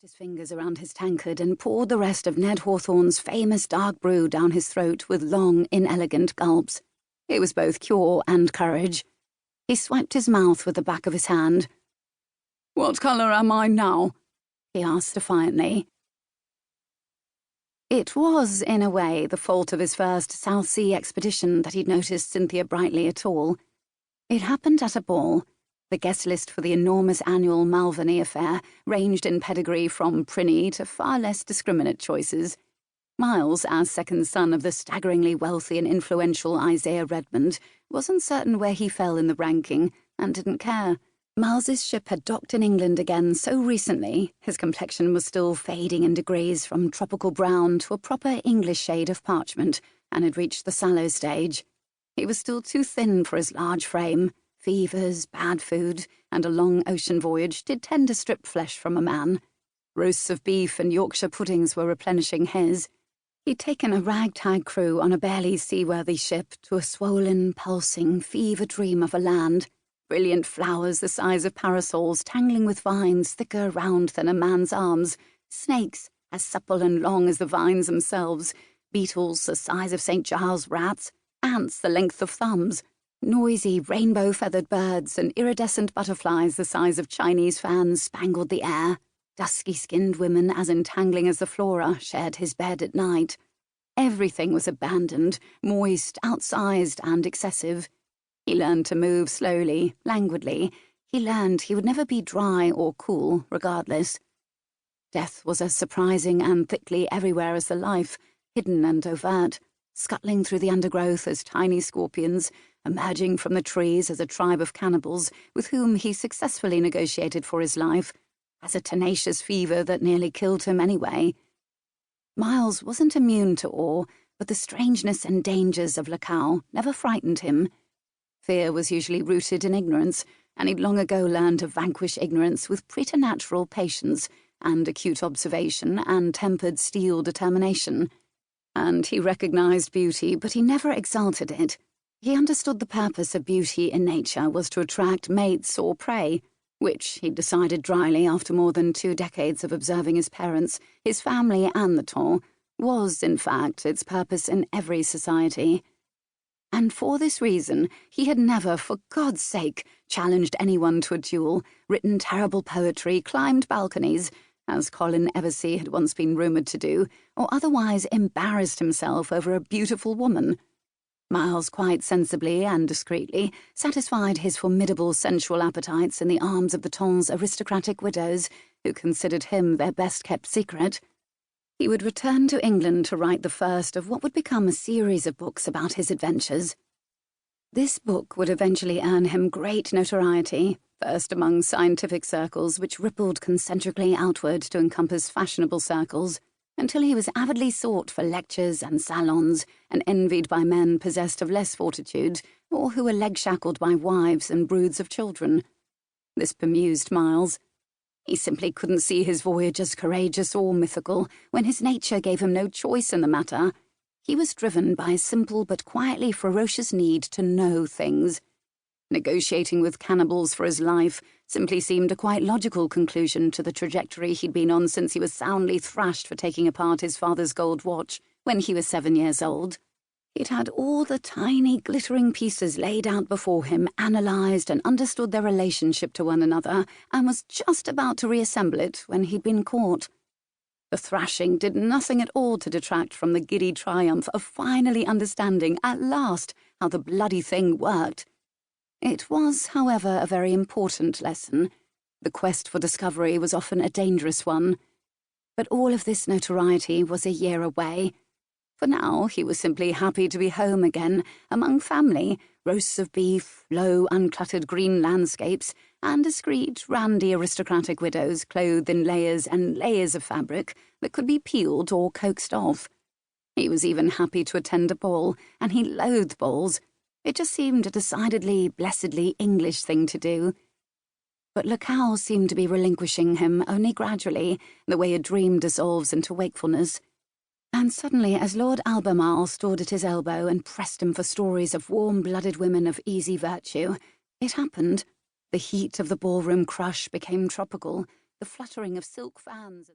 his fingers around his tankard and poured the rest of Ned Hawthorne's famous dark brew down his throat with long, inelegant gulps. It was both cure and courage. He swiped his mouth with the back of his hand. "What colour am I now?" he asked defiantly. It was, in a way, the fault of his first South Sea expedition that he'd noticed Cynthia Brightly at all. It happened at a ball. The guest list for the enormous annual Malverney affair ranged in pedigree from Prinny to far less discriminate choices. Miles, as second son of the staggeringly wealthy and influential Isaiah Redmond, wasn't certain where he fell in the ranking, and didn't care. Miles's ship had docked in England again so recently, his complexion was still fading in degrees from tropical brown to a proper English shade of parchment, and had reached the sallow stage. He was still too thin for his large frame. Fevers, bad food, and a long ocean voyage did tend to strip flesh from a man. Roasts of beef and Yorkshire puddings were replenishing his. He'd taken a ragtag crew on a barely seaworthy ship to a swollen, pulsing, fever dream of a land. Brilliant flowers the size of parasols tangling with vines thicker round than a man's arms, snakes as supple and long as the vines themselves, beetles the size of St. Giles rats, ants the length of thumbs, noisy rainbow-feathered birds and iridescent butterflies the size of Chinese fans spangled the air. Dusky-skinned women as entangling as the flora shared his bed at night. Everything was abandoned, moist, outsized, and excessive. He learned to move slowly, languidly. He learned he would never be dry or cool, regardless. Death was as surprising and thickly everywhere as the life, hidden and overt, scuttling through the undergrowth as tiny scorpions, emerging from the trees as a tribe of cannibals with whom he successfully negotiated for his life, as a tenacious fever that nearly killed him anyway. Miles wasn't immune to awe, but the strangeness and dangers of Lacau never frightened him. Fear was usually rooted in ignorance, and he'd long ago learned to vanquish ignorance with preternatural patience and acute observation and tempered steel determination. And he recognized beauty, but he never exalted it. He understood the purpose of beauty in nature was to attract mates or prey, which, he decided dryly after more than 2 decades of observing his parents, his family and the Tantor, was, in fact, its purpose in every society. And for this reason, he had never, for God's sake, challenged anyone to a duel, written terrible poetry, climbed balconies, as Colin Eversey had once been rumoured to do, or otherwise embarrassed himself over a beautiful woman. Miles quite sensibly and discreetly satisfied his formidable sensual appetites in the arms of the Ton's aristocratic widows, who considered him their best-kept secret. He would return to England to write the first of what would become a series of books about his adventures. This book would eventually earn him great notoriety, first among scientific circles which rippled concentrically outward to encompass fashionable circles, until he was avidly sought for lectures and salons and envied by men possessed of less fortitude or who were leg-shackled by wives and broods of children. This bemused Miles. He simply couldn't see his voyage as courageous or mythical when his nature gave him no choice in the matter. He was driven by a simple but quietly ferocious need to know things. Negotiating with cannibals for his life simply seemed a quite logical conclusion to the trajectory he'd been on since he was soundly thrashed for taking apart his father's gold watch when he was 7 years old. He'd had all the tiny, glittering pieces laid out before him, analysed and understood their relationship to one another, and was just about to reassemble it when he'd been caught. The thrashing did nothing at all to detract from the giddy triumph of finally understanding, at last, how the bloody thing worked. It was, however, a very important lesson. The quest for discovery was often a dangerous one. But all of this notoriety was a year away. For now, he was simply happy to be home again, among family, roasts of beef, low, uncluttered green landscapes, and discreet, randy aristocratic widows clothed in layers and layers of fabric that could be peeled or coaxed off. He was even happy to attend a ball, and he loathed balls. It just seemed a decidedly, blessedly English thing to do. But Lacau seemed to be relinquishing him only gradually, the way a dream dissolves into wakefulness. And suddenly, as Lord Albemarle stood at his elbow and pressed him for stories of warm-blooded women of easy virtue, it happened. The heat of the ballroom crush became tropical. the fluttering of silk fans.